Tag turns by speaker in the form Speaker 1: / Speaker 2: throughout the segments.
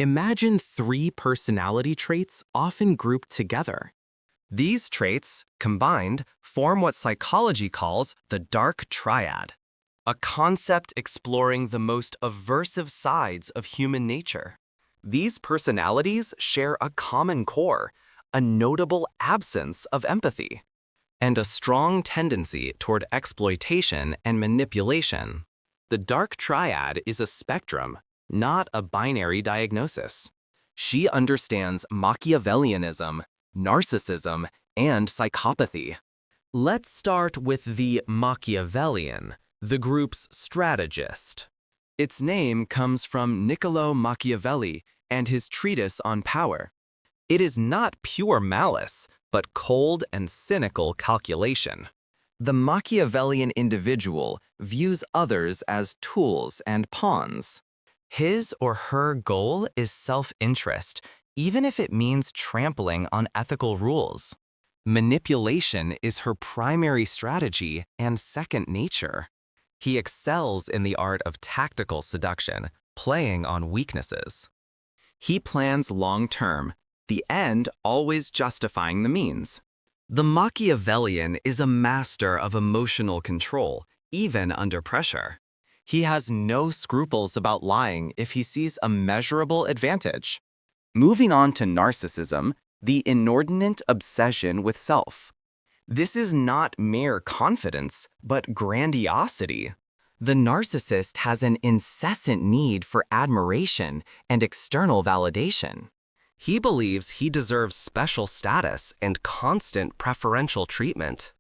Speaker 1: Imagine three personality traits often grouped together. These traits, combined, form what psychology calls the Dark Triad, a concept exploring the most aversive sides of human nature. These personalities share a common core, a notable absence of empathy, and a strong tendency toward exploitation and manipulation. The Dark Triad is a spectrum, not a binary diagnosis. She understands Machiavellianism, Narcissism, and psychopathy. Let's start with the Machiavellian, the group's strategist. Its name comes from Niccolo Machiavelli and his treatise on power. It is not pure malice, but cold and cynical calculation. The Machiavellian individual views others as tools and pawns. His or her goal is self-interest, even if it means trampling on ethical rules. Manipulation is her primary strategy and second nature. He excels in the art of tactical seduction, playing on weaknesses. He plans long-term, the end always justifying the means. The Machiavellian is a master of emotional control, even under pressure. He has no scruples about lying if he sees a measurable advantage. Moving on to narcissism, the inordinate obsession with self. This is not mere confidence, but grandiosity. The narcissist has an incessant need for admiration and external validation. He believes he deserves special status and constant preferential treatment.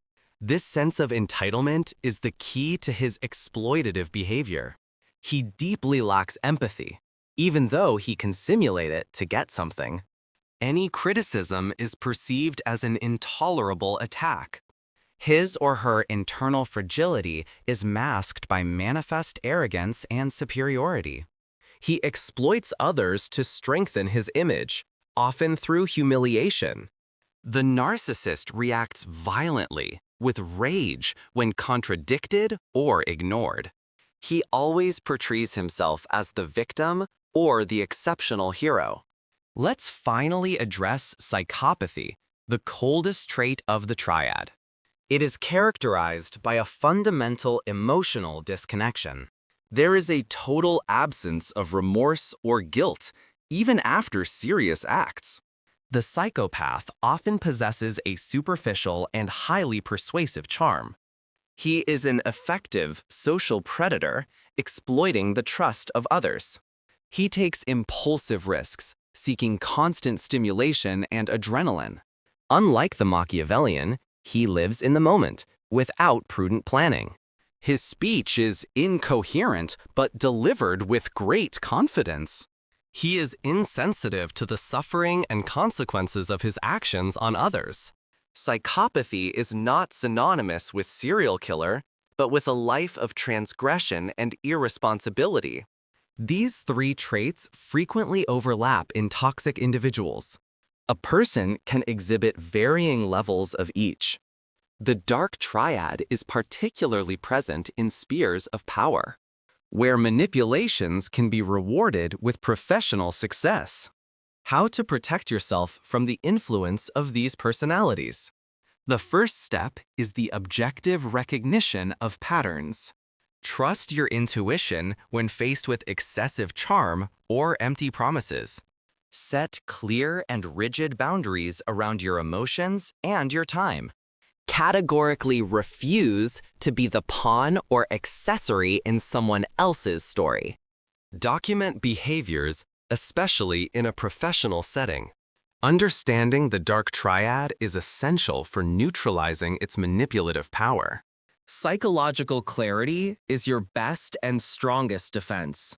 Speaker 1: This sense of entitlement is the key to his exploitative behavior. He deeply lacks empathy, even though he can simulate it to get something. Any criticism is perceived as an intolerable attack. His or her internal fragility is masked by manifest arrogance and superiority. He exploits others to strengthen his image, often through humiliation. The narcissist reacts violently, with rage, when contradicted or ignored. He always portrays himself as the victim or the exceptional hero. Let's finally address psychopathy, the coldest trait of the triad. It is characterized by a fundamental emotional disconnection. There is a total absence of remorse or guilt, even after serious acts. The psychopath often possesses a superficial and highly persuasive charm. He is an effective social predator, exploiting the trust of others. He takes impulsive risks, seeking constant stimulation and adrenaline. Unlike the Machiavellian, he lives in the moment, without prudent planning. His speech is incoherent, but delivered with great confidence. He is insensitive to the suffering and consequences of his actions on others. Psychopathy is not synonymous with serial killer, but with a life of transgression and irresponsibility. These three traits frequently overlap in toxic individuals. A person can exhibit varying levels of each. The Dark Triad is particularly present in spheres of power, where manipulations can be rewarded with professional success. How to protect yourself from the influence of these personalities? The first step is the objective recognition of patterns. Trust your intuition when faced with excessive charm or empty promises. Set clear and rigid boundaries around your emotions and your time. Categorically refuse to be the pawn or accessory in someone else's story. Document behaviors, especially in a professional setting. Understanding the Dark Triad is essential for neutralizing its manipulative power. Psychological clarity is your best and strongest defense.